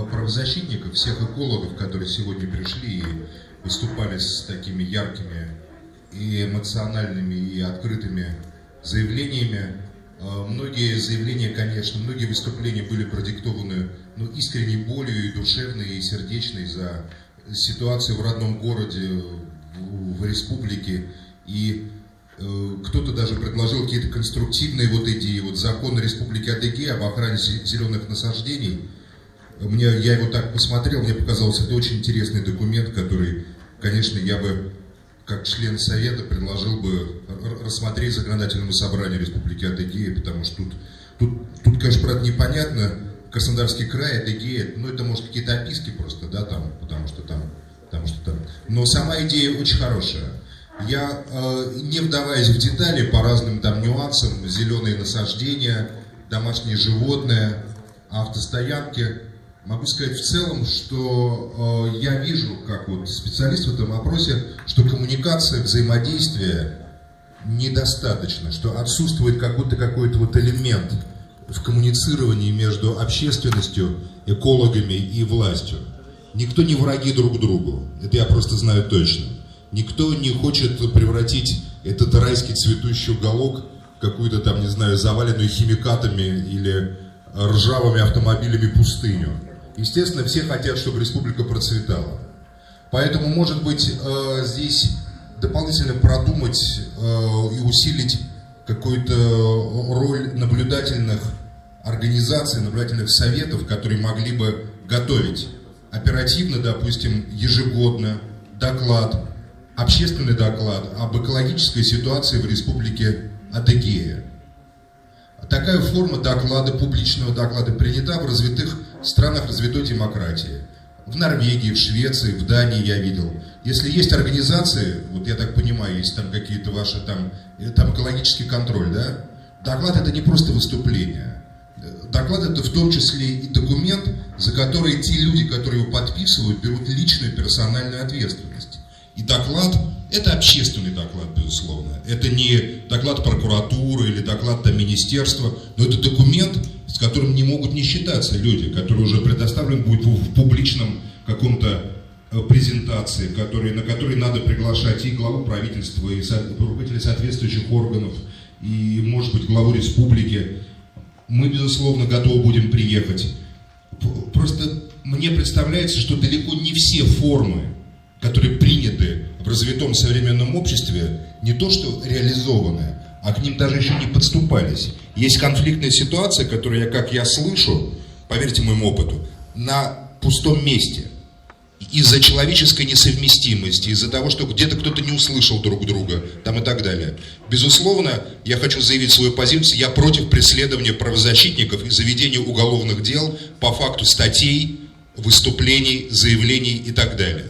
правозащитников, всех экологов, которые сегодня пришли и выступали с такими яркими и эмоциональными, и открытыми заявлениями. Многие заявления, конечно, многие выступления были продиктованы искренней болью, и душевной, и сердечной за ситуацию в родном городе, в республике. И кто-то даже предложил какие-то конструктивные идеи. Закон Республики Адыгея об охране зеленых насаждений. Я его так посмотрел, мне показался это очень интересный документ, который, конечно, я бы, как член Совета, предложил бы рассмотреть законодательному собранию Республики Адыгея, потому что тут, конечно, правда, непонятно. Краснодарский край, Адыгея, это, может, какие-то описки просто, да, там, потому что там. Но сама идея очень хорошая. Я, не вдаваясь в детали по разным там нюансам, зеленые насаждения, домашние животные, автостоянки, могу сказать в целом, что я вижу, как специалист в этом вопросе, что коммуникация, взаимодействие недостаточно, что отсутствует какой-то элемент в коммуницировании между общественностью, экологами и властью. Никто не враги друг другу, это я просто знаю точно. Никто не хочет превратить этот райский цветущий уголок в какую-то там, не знаю, заваленную химикатами или ржавыми автомобилями пустыню. Естественно, все хотят, чтобы республика процветала. Поэтому, может быть, здесь дополнительно продумать и усилить какую-то роль наблюдательных организаций, наблюдательных советов, которые могли бы готовить оперативно, допустим, ежегодно доклад, общественный доклад об экологической ситуации в Республике Адыгея. Такая форма доклада, публичного доклада, принята в развитых странах развитой демократии. В Норвегии, в Швеции, в Дании я видел. Если есть организации, я так понимаю, есть там какие-то ваши там экологический контроль, да? Доклад — это не просто выступление. Доклад — это в том числе и документ, за который те люди, которые его подписывают, берут личную персональную ответственность. И доклад — это общественный доклад, безусловно. Это не доклад прокуратуры или доклад министерства, но это документ, с которым не могут не считаться люди, который уже предоставлен будет в публичном каком-то презентации, на которой надо приглашать и главу правительства, и руководителей соответствующих органов, и, может быть, главу республики. Мы, безусловно, готовы будем приехать. Просто мне представляется, что далеко не все формы, которые приняты в развитом современном обществе, не то что реализованы, а к ним даже еще не подступались. Есть конфликтная ситуация, которую как я слышу, поверьте моему опыту, на пустом месте. Из-за человеческой несовместимости, из-за того, что где-то кто-то не услышал друг друга, и так далее. Безусловно, я хочу заявить свою позицию, я против преследования правозащитников и заведения уголовных дел по факту статей, выступлений, заявлений и так далее.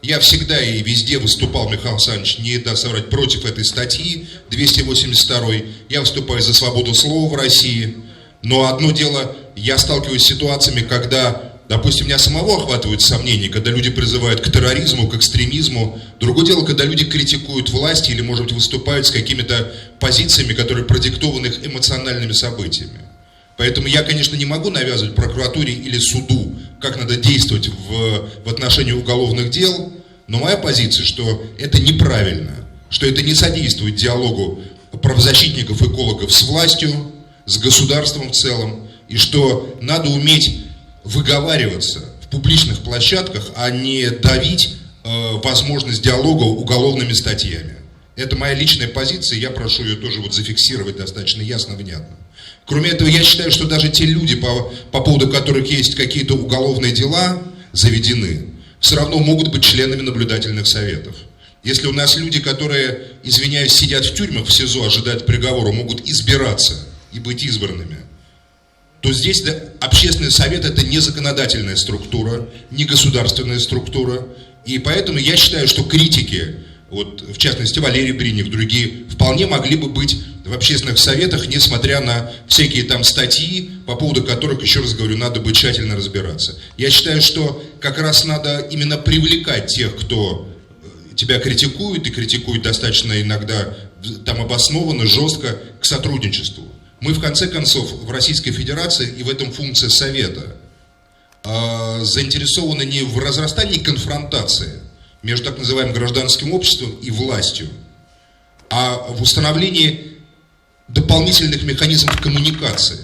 Я всегда и везде выступал, Михаил Александрович, не даст соврать, против этой статьи 282. Я выступаю за свободу слова в России. Но одно дело, я сталкиваюсь с ситуациями, когда, допустим, меня самого охватывают сомнения, когда люди призывают к терроризму, к экстремизму. Другое дело, когда люди критикуют власть или, может быть, выступают с какими-то позициями, которые продиктованы их эмоциональными событиями. Поэтому я, конечно, не могу навязывать прокуратуре или суду, как надо действовать в отношении уголовных дел, но моя позиция, что это неправильно, что это не содействует диалогу правозащитников, экологов с властью, с государством в целом, и что надо уметь выговариваться в публичных площадках, а не давить возможность диалога уголовными статьями. Это моя личная позиция, я прошу ее тоже зафиксировать достаточно ясно, внятно. Кроме этого, я считаю, что даже те люди, по поводу которых есть какие-то уголовные дела заведены, все равно могут быть членами наблюдательных советов. Если у нас люди, которые, извиняюсь, сидят в тюрьмах, в СИЗО, ожидают приговора, могут избираться и быть избранными, то здесь общественный совет — это не законодательная структура, не государственная структура. И поэтому я считаю, что критики, в частности Валерий Бринев, другие, вполне могли бы быть в общественных советах, несмотря на всякие там статьи, по поводу которых, еще раз говорю, надо бы тщательно разбираться. Я считаю, что как раз надо именно привлекать тех, кто тебя критикует, и критикует достаточно иногда обоснованно, жестко, к сотрудничеству. Мы, в конце концов, в Российской Федерации, и в этом функция Совета, заинтересованы не в разрастании конфронтации между так называемым гражданским обществом и властью, а в установлении дополнительных механизмов коммуникации.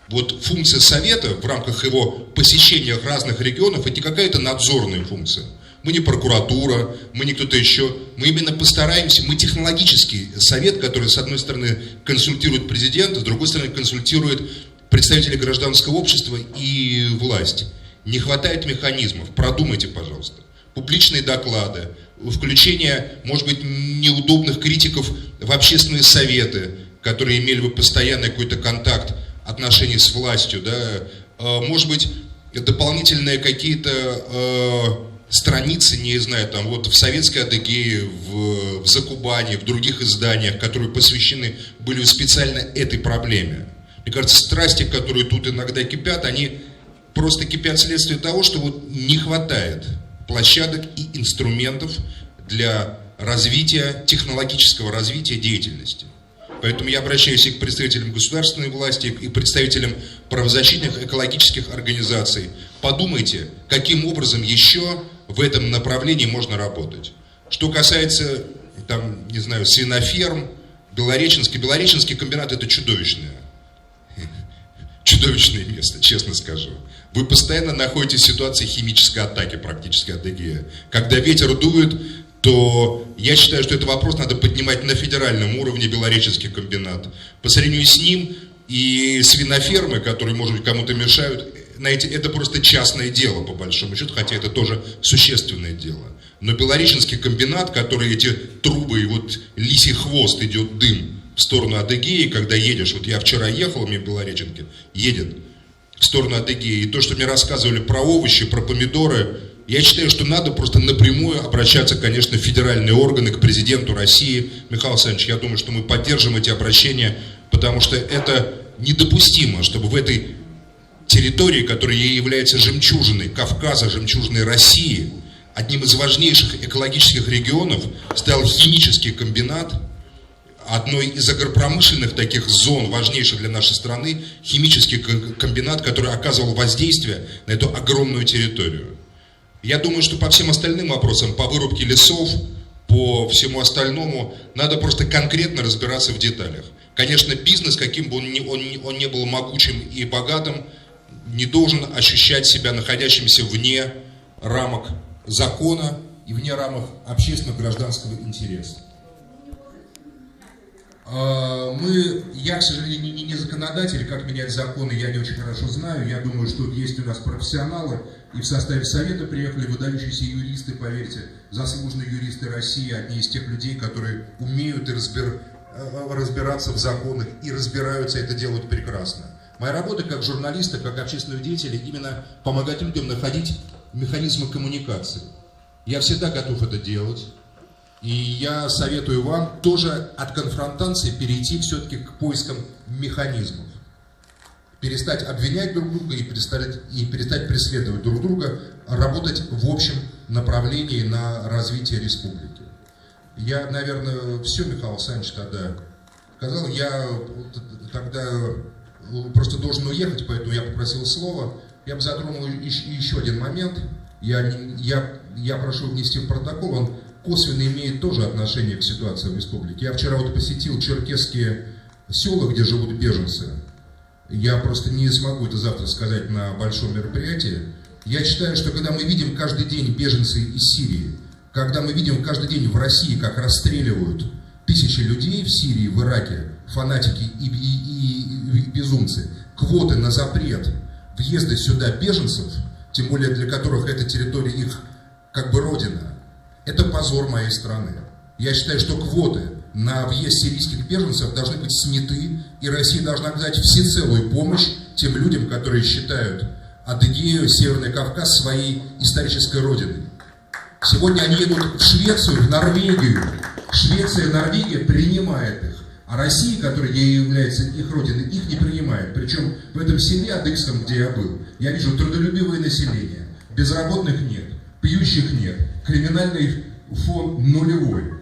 Вот функция Совета в рамках его посещения разных регионов — это не какая-то надзорная функция. Мы не прокуратура, мы не кто-то еще. Мы именно постараемся, мы технологический совет, который, с одной стороны, консультирует президента, с другой стороны, консультирует представителей гражданского общества и власть. Не хватает механизмов, продумайте, пожалуйста. Публичные доклады, включение, может быть, неудобных критиков в общественные советы, которые имели бы постоянный какой-то контакт, отношений с властью, да, может быть, дополнительные какие-то страницы, не знаю, там вот в Советской Адыгее, в Закубане, в других изданиях, которые посвящены были специально этой проблеме. Мне кажется, страсти, которые тут иногда кипят, они просто кипят вследствие того, что вот не хватает площадок и инструментов для развития, технологического развития деятельности. Поэтому я обращаюсь и к представителям государственной власти, и к представителям правозащитных экологических организаций. Подумайте, каким образом еще в этом направлении можно работать. Что касается, там, не знаю, свиноферм, Белореченский комбинат — это чудовищное место, честно скажу. Вы постоянно находитесь в ситуации химической атаки практически Адыгея. Когда ветер дует, то я считаю, что этот вопрос надо поднимать на федеральном уровне, Белореченский комбинат. По сравнению с ним и свинофермы, которые, может быть, кому-то мешают, знаете, это просто частное дело, по большому счету, хотя это тоже существенное дело. Но Белореченский комбинат, который эти трубы, и вот лисий хвост, идет дым в сторону Адыгеи, когда едешь, вот я вчера ехал, мне в Белореченке, едет в сторону Адыгеи, и то, что мне рассказывали про овощи, про помидоры, я считаю, что надо просто напрямую обращаться, конечно, в федеральные органы, к президенту России. Михаил Александрович, я думаю, что мы поддержим эти обращения, потому что это недопустимо, чтобы в этой территории, которая является жемчужиной Кавказа, жемчужиной России, одним из важнейших экологических регионов, стоял химический комбинат, одной из агропромышленных таких зон, важнейших для нашей страны, химический комбинат, который оказывал воздействие на эту огромную территорию. Я думаю, что по всем остальным вопросам, по вырубке лесов, по всему остальному, надо просто конкретно разбираться в деталях. Конечно, бизнес, каким бы он ни был могучим и богатым, не должен ощущать себя находящимся вне рамок закона и вне рамок общественно-гражданского интереса. Я, к сожалению, не законодатель, как менять законы, я не очень хорошо знаю. Я думаю, что есть у нас профессионалы, и в составе Совета приехали выдающиеся юристы, поверьте, заслуженные юристы России, одни из тех людей, которые умеют и разбираться в законах, и разбираются, это делают прекрасно. Моя работа как журналиста, как общественного деятеля, именно помогать людям находить механизмы коммуникации. Я всегда готов это делать. И я советую вам тоже от конфронтации перейти все-таки к поискам механизмов. Перестать обвинять друг друга и перестать преследовать друг друга, работать в общем направлении на развитие республики. Я, наверное, все, Михаил Александрович, тогда сказал. Я тогда просто должен уехать, поэтому я попросил слова. Я бы затронул еще один момент. Я прошу внести в протокол, он косвенно имеет тоже отношение к ситуации в республике. Я вчера вот посетил черкесские села, где живут беженцы. Я просто не смогу это завтра сказать на большом мероприятии. Я считаю, что когда мы видим каждый день беженцы из Сирии, когда мы видим каждый день в России, как расстреливают тысячи людей в Сирии, в Ираке, фанатики и безумцы, квоты на запрет въезда сюда беженцев, тем более для которых эта территория их как бы родина, это позор моей страны. Я считаю, что квоты на въезд сирийских беженцев должны быть сняты, и Россия должна оказать всецелую помощь тем людям, которые считают Адыгею, Северный Кавказ своей исторической родиной. Сегодня они едут в Швецию, в Норвегию. Швеция и Норвегия принимает их. А Россия, которая является их родиной, их не принимает. Причем в этом селе адыгском, где я был, я вижу трудолюбивое население. Безработных нет, пьющих нет, криминальный фон нулевой.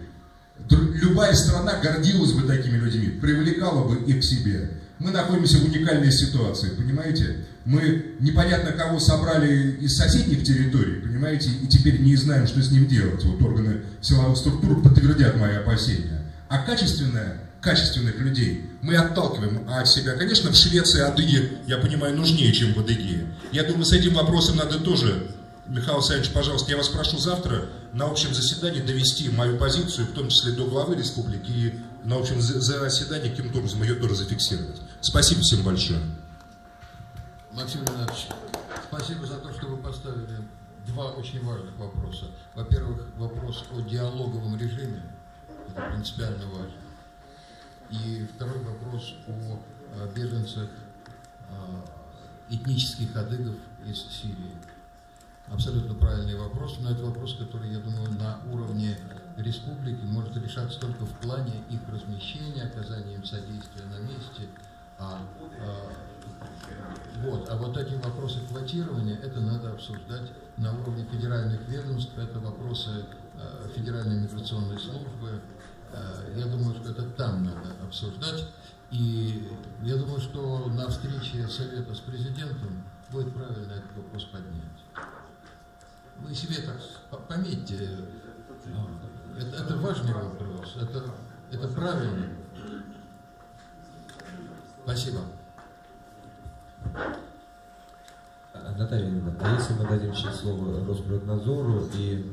Любая страна гордилась бы такими людьми, привлекала бы их к себе. Мы находимся в уникальной ситуации, понимаете? Мы непонятно кого собрали из соседних территорий, понимаете, и теперь не знаем, что с ним делать. Вот органы силовых структур подтвердят мои опасения. А качественных людей мы отталкиваем от себя. Конечно, в Швеции адыги, я понимаю, нужнее, чем в Адыгее. Я думаю, с этим вопросом надо тоже, Михаил Александрович, пожалуйста, я вас прошу завтра на общем заседании довести мою позицию, в том числе до главы республики, и на общем заседании каким-то образом ее тоже зафиксировать. Спасибо всем большое. Максим Иванович, спасибо за то, что вы поставили два очень важных вопроса. Во-первых, вопрос о диалоговом режиме, это принципиально важно. И второй вопрос о беженцах этнических адыгов из Сирии. Абсолютно правильный вопрос, но это вопрос, который, я думаю, на уровне республики может решаться только в плане их размещения, оказания им содействия на месте. А вот эти вопросы квотирования, это надо обсуждать на уровне федеральных ведомств, это вопросы Федеральной миграционной службы. Я думаю, что это там надо обсуждать. И я думаю, что на встрече Совета с президентом будет правильно этот вопрос поднять. Вы себе так пометьте, это важный вопрос, это правильно. Спасибо. Наталья Ивановна, а если мы дадим сейчас слово Росприроднадзору и